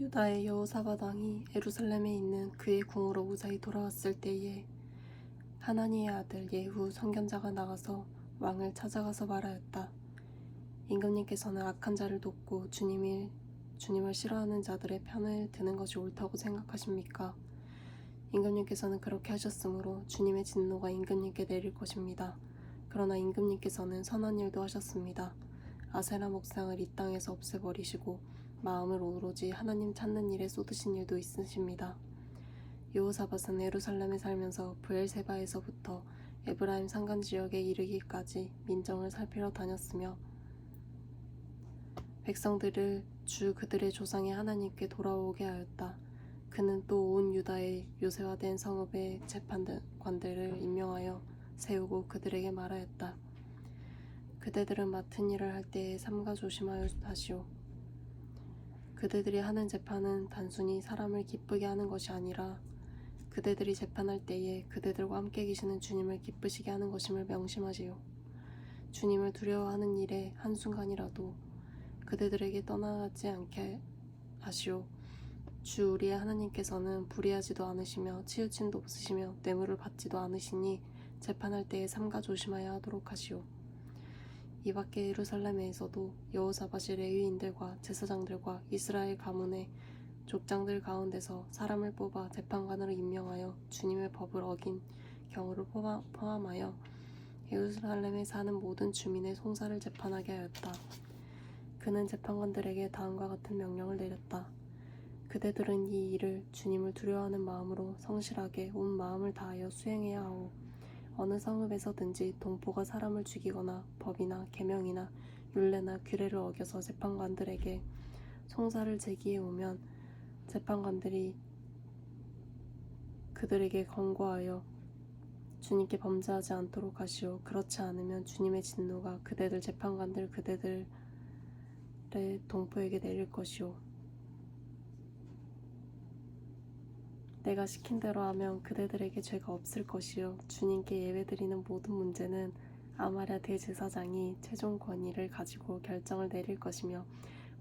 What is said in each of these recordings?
유다의 여호사밧 왕이 예루살렘에 있는 그의 궁으로 무사히 돌아왔을 때에 하나니의 아들 예후 선견자가 나가서 왕을 찾아가서 말하였다. 임금님께서는 악한 자를 돕고 주님을 싫어하는 자들의 편을 드는 것이 옳다고 생각하십니까? 임금님께서는 그렇게 하셨으므로 주님의 진노가 임금님께 내릴 것입니다. 그러나 임금님께서는 선한 일도 하셨습니다. 아세라 목상을 이 땅에서 없애버리시고 마음을 오로지 하나님 찾는 일에 쏟으신 일도 있으십니다. 여호사밧은 예루살렘에 살면서 브엘세바에서부터 에브라임 산간 지역에 이르기까지 민정을 살피러 다녔으며 백성들을 주 그들의 조상의 하나님께 돌아오게 하였다. 그는 또 온 유다의 요새화된 성읍의 재판관들을 임명하여 세우고 그들에게 말하였다. 그대들은 맡은 일을 할 때에 삼가 조심하여 하시오. 그대들이 하는 재판은 단순히 사람을 기쁘게 하는 것이 아니라 그대들이 재판할 때에 그대들과 함께 계시는 주님을 기쁘시게 하는 것임을 명심하시오. 주님을 두려워하는 일에 한순간이라도 그대들에게 떠나지 않게 하시오. 주 우리의 하나님께서는 불의하지도 않으시며 치우침도 없으시며 뇌물을 받지도 않으시니 재판할 때에 삼가 조심하여 하도록 하시오. 이 밖에 예루살렘에서도 여호사밧이 레위인들과 제사장들과 이스라엘 가문의 족장들 가운데서 사람을 뽑아 재판관으로 임명하여 주님의 법을 어긴 경우를 포함하여 예루살렘에 사는 모든 주민의 송사를 재판하게 하였다. 그는 재판관들에게 다음과 같은 명령을 내렸다. 그대들은 이 일을 주님을 두려워하는 마음으로 성실하게 온 마음을 다하여 수행해야 하오. 어느 성읍에서든지 동포가 사람을 죽이거나 법이나 계명이나 율례나 규례를 어겨서 재판관들에게 송사를 제기해 오면 재판관들이 그들에게 권고하여 주님께 범죄하지 않도록 하시오. 그렇지 않으면 주님의 진노가 그대들 재판관들 그대들의 동포에게 내릴 것이오. 내가 시킨 대로 하면 그대들에게 죄가 없을 것이요. 주님께 예배드리는 모든 문제는 아마랴 대제사장이 최종 권위를 가지고 결정을 내릴 것이며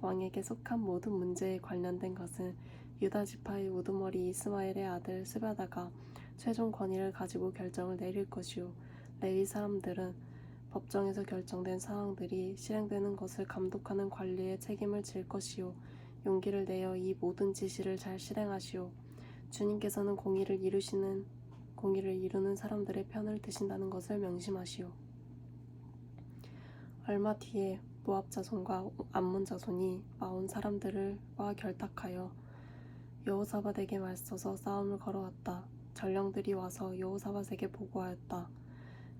왕에게 속한 모든 문제에 관련된 것은 유다 지파의 우두머리 이스마엘의 아들 스바다가 최종 권위를 가지고 결정을 내릴 것이요. 레위 사람들은 법정에서 결정된 사항들이 실행되는 것을 감독하는 관리에 책임을 질 것이요. 용기를 내어 이 모든 지시를 잘 실행하시오. 주님께서는 공의를 이루는 사람들의 편을 드신다는 것을 명심하시오. 얼마 뒤에 모압 자손과 암몬 자손이 마온 사람들과 결탁하여 여호사밧에게 맞서서 싸움을 걸어왔다. 전령들이 와서 여호사밧에게 보고하였다.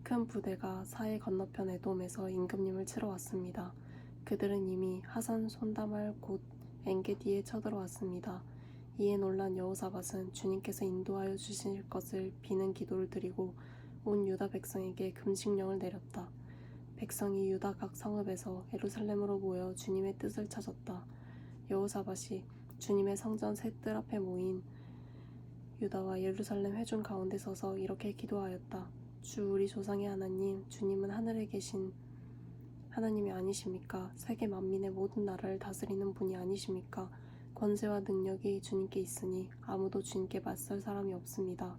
큰 부대가 사해 건너편 에돔에서 임금님을 치러 왔습니다. 그들은 이미 하산 손다말 곧 엔게디에 쳐들어왔습니다. 이에 놀란 여호사밧은 주님께서 인도하여 주실 것을 비는 기도를 드리고 온 유다 백성에게 금식령을 내렸다. 백성이 유다 각 성읍에서 예루살렘으로 모여 주님의 뜻을 찾았다. 여호사밧이 주님의 성전 세 뜰 앞에 모인 유다와 예루살렘 회중 가운데 서서 이렇게 기도하였다. 주 우리 조상의 하나님, 주님은 하늘에 계신 하나님이 아니십니까? 세계 만민의 모든 나라를 다스리는 분이 아니십니까? 권세와 능력이 주님께 있으니 아무도 주님께 맞설 사람이 없습니다.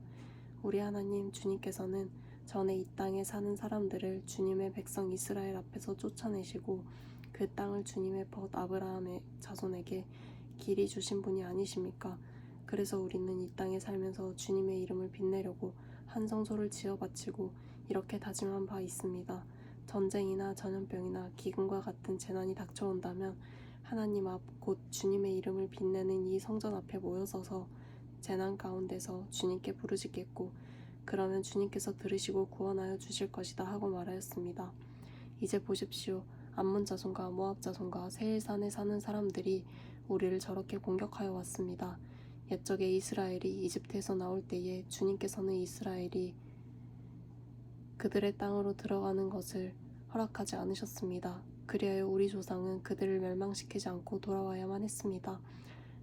우리 하나님 주님께서는 전에 이 땅에 사는 사람들을 주님의 백성 이스라엘 앞에서 쫓아내시고 그 땅을 주님의 벗 아브라함의 자손에게 길이 주신 분이 아니십니까? 그래서 우리는 이 땅에 살면서 주님의 이름을 빛내려고 한 성소를 지어 바치고 이렇게 다짐한 바 있습니다. 전쟁이나 전염병이나 기근과 같은 재난이 닥쳐온다면 하나님 앞 곧 주님의 이름을 빛내는 이 성전 앞에 모여서서 재난 가운데서 주님께 부르짖겠고 그러면 주님께서 들으시고 구원하여 주실 것이다 하고 말하였습니다. 이제 보십시오. 암몬 자손과 모압 자손과 세일산에 사는 사람들이 우리를 저렇게 공격하여 왔습니다. 옛적에 이스라엘이 이집트에서 나올 때에 주님께서는 이스라엘이 그들의 땅으로 들어가는 것을 허락하지 않으셨습니다. 그리하여 우리 조상은 그들을 멸망시키지 않고 돌아와야만 했습니다.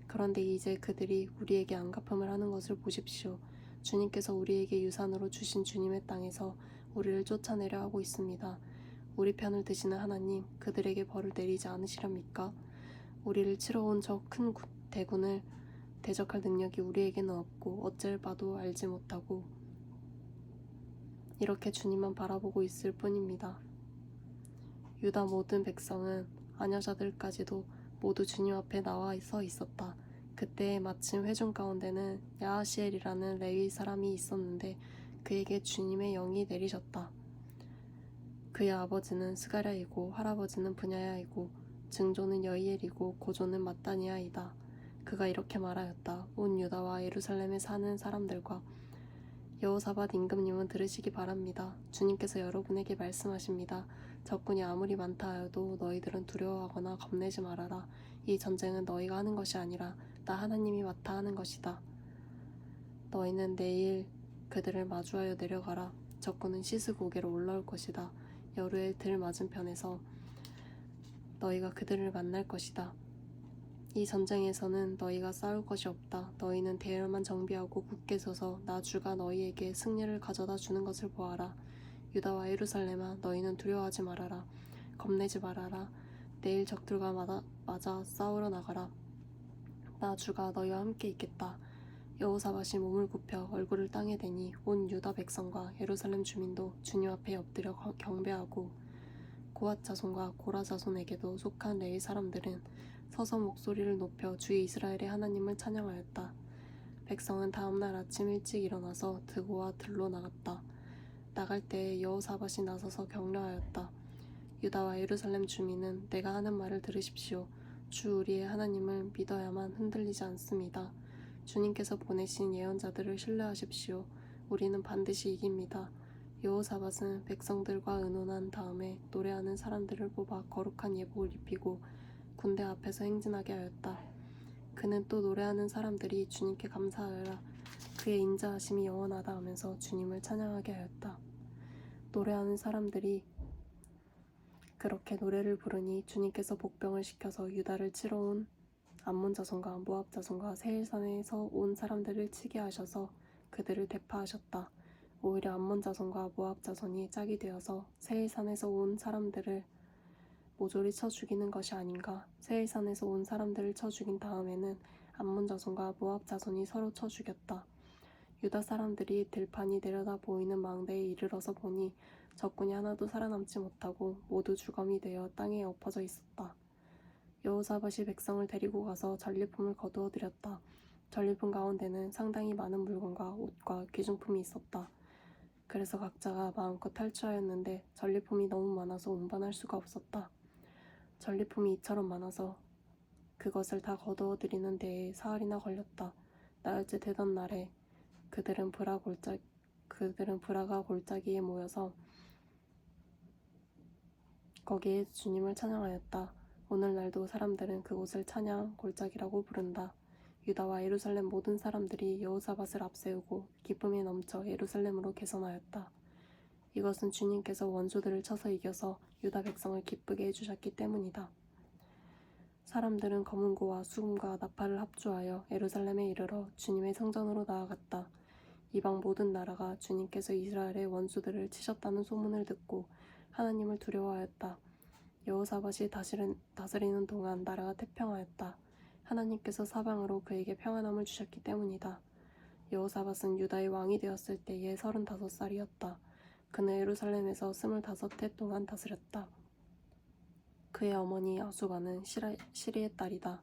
그런데 이제 그들이 우리에게 안갚음을 하는 것을 보십시오. 주님께서 우리에게 유산으로 주신 주님의 땅에서 우리를 쫓아내려 하고 있습니다. 우리 편을 드시는 하나님, 그들에게 벌을 내리지 않으시렵니까? 우리를 치러 온 저 큰 대군을 대적할 능력이 우리에게는 없고 어찌 봐도 알지 못하고 이렇게 주님만 바라보고 있을 뿐입니다. 유다 모든 백성은 아녀자들까지도 모두 주님 앞에 나와 서 있었다. 그때 마침 회중 가운데는 야하시엘이라는 레위 사람이 있었는데 그에게 주님의 영이 내리셨다. 그의 아버지는 스가랴이고 할아버지는 분야야이고 증조는 여이엘이고 고조는 마따니아이다. 그가 이렇게 말하였다. 온 유다와 예루살렘에 사는 사람들과 여호사밧 임금님은 들으시기 바랍니다. 주님께서 여러분에게 말씀하십니다. 적군이 아무리 많다 하여도 너희들은 두려워하거나 겁내지 말아라. 이 전쟁은 너희가 하는 것이 아니라 나 하나님이 맡아 하는 것이다. 너희는 내일 그들을 마주하여 내려가라. 적군은 시스 고개로 올라올 것이다. 여루의 들 맞은편에서 너희가 그들을 만날 것이다. 이 전쟁에서는 너희가 싸울 것이 없다. 너희는 대열만 정비하고 굳게 서서 나 주가 너희에게 승리를 가져다 주는 것을 보아라. 유다와 예루살렘아, 너희는 두려워하지 말아라. 겁내지 말아라. 내일 적들과 맞아 싸우러 나가라. 나 주가 너희와 함께 있겠다. 여호사밧이 몸을 굽혀 얼굴을 땅에 대니 온 유다 백성과 예루살렘 주민도 주님 앞에 엎드려 경배하고 고앗 자손과 고라 자손에게도 속한 레위 사람들은 서서 목소리를 높여 주의 이스라엘의 하나님을 찬양하였다. 백성은 다음날 아침 일찍 일어나서 드고와 들로 나갔다. 나갈 때에 여호사밧이 나서서 격려하였다. 유다와 예루살렘 주민은 내가 하는 말을 들으십시오. 주 우리의 하나님을 믿어야만 흔들리지 않습니다. 주님께서 보내신 예언자들을 신뢰하십시오. 우리는 반드시 이깁니다. 여호사밧은 백성들과 의논한 다음에 노래하는 사람들을 뽑아 거룩한 예복을 입히고 군대 앞에서 행진하게 하였다. 그는 또 노래하는 사람들이 주님께 감사하여라. 그의 인자하심이 영원하다 하면서 주님을 찬양하게 하였다. 노래하는 사람들이 그렇게 노래를 부르니 주님께서 복병을 시켜서 유다를 치러 온 암몬 자손과 모압 자손과 세일산에서 온 사람들을 치게 하셔서 그들을 대파하셨다. 오히려 암몬 자손과 모압 자손이 짝이 되어서 세일산에서 온 사람들을 모조리 쳐 죽이는 것이 아닌가. 세일산에서 온 사람들을 쳐 죽인 다음에는 암몬 자손과 모압 자손이 서로 쳐 죽였다. 유다 사람들이 들판이 내려다 보이는 망대에 이르러서 보니 적군이 하나도 살아남지 못하고 모두 주검이 되어 땅에 엎어져 있었다. 여호사밧이 백성을 데리고 가서 전리품을 거두어 드렸다. 전리품 가운데는 상당히 많은 물건과 옷과 귀중품이 있었다. 그래서 각자가 마음껏 탈취하였는데 전리품이 너무 많아서 운반할 수가 없었다. 전리품이 이처럼 많아서 그것을 다 거두어 드리는 데에 사흘이나 걸렸다. 나흘째 되던 날에 그들은 브라가 골짜기에 모여서 거기에 주님을 찬양하였다. 오늘날도 사람들은 그곳을 찬양 골짜기라고 부른다. 유다와 예루살렘 모든 사람들이 여호사밧을 앞세우고 기쁨에 넘쳐 예루살렘으로 개선하였다. 이것은 주님께서 원수들을 쳐서 이겨서 유다 백성을 기쁘게 해주셨기 때문이다. 사람들은 검은고와 수금과 나팔을 합주하여 예루살렘에 이르러 주님의 성전으로 나아갔다. 이방 모든 나라가 주님께서 이스라엘의 원수들을 치셨다는 소문을 듣고 하나님을 두려워하였다. 여호사밧이 다스리는 동안 나라가 태평하였다. 하나님께서 사방으로 그에게 평안함을 주셨기 때문이다. 여호사밧은 유다의 왕이 되었을 때에 35살이었다. 그는 예루살렘에서 25해 동안 다스렸다. 그의 어머니 아수바는 시리의 딸이다.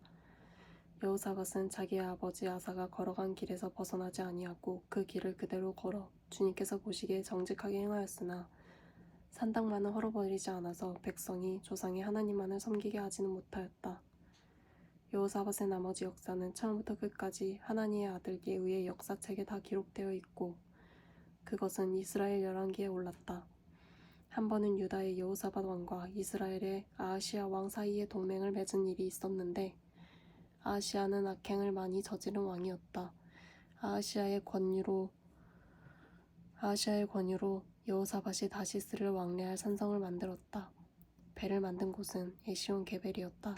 여호사밧은 자기의 아버지 아사가 걸어간 길에서 벗어나지 아니하고 그 길을 그대로 걸어 주님께서 보시기에 정직하게 행하였으나 산당만은 헐어버리지 않아서 백성이 조상의 하나님만을 섬기게 하지는 못하였다. 여호사밧의 나머지 역사는 처음부터 끝까지 하나님의 아들 예후의 역사책에 다 기록되어 있고 그것은 이스라엘 열왕기에 올랐다. 한 번은 유다의 여호사밧 왕과 이스라엘의 아하시야 왕 사이에 동맹을 맺은 일이 있었는데 아하시야는 악행을 많이 저지른 왕이었다. 아하시야의 권유로 여호사밧이 다시스를 왕래할 산성을 만들었다. 배를 만든 곳은 에시온 게벨이었다.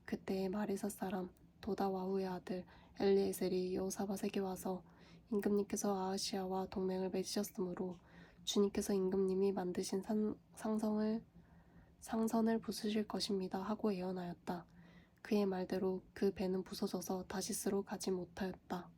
그때의 마레사 사람 도다와후의 아들 엘리에셀이 여호사밧에게 와서 임금님께서 아하시야와 동맹을 맺으셨으므로 주님께서 임금님이 만드신 상선을 부수실 것입니다 하고 예언하였다. 그의 말대로 그 배는 부서져서 다시스로 가지 못하였다.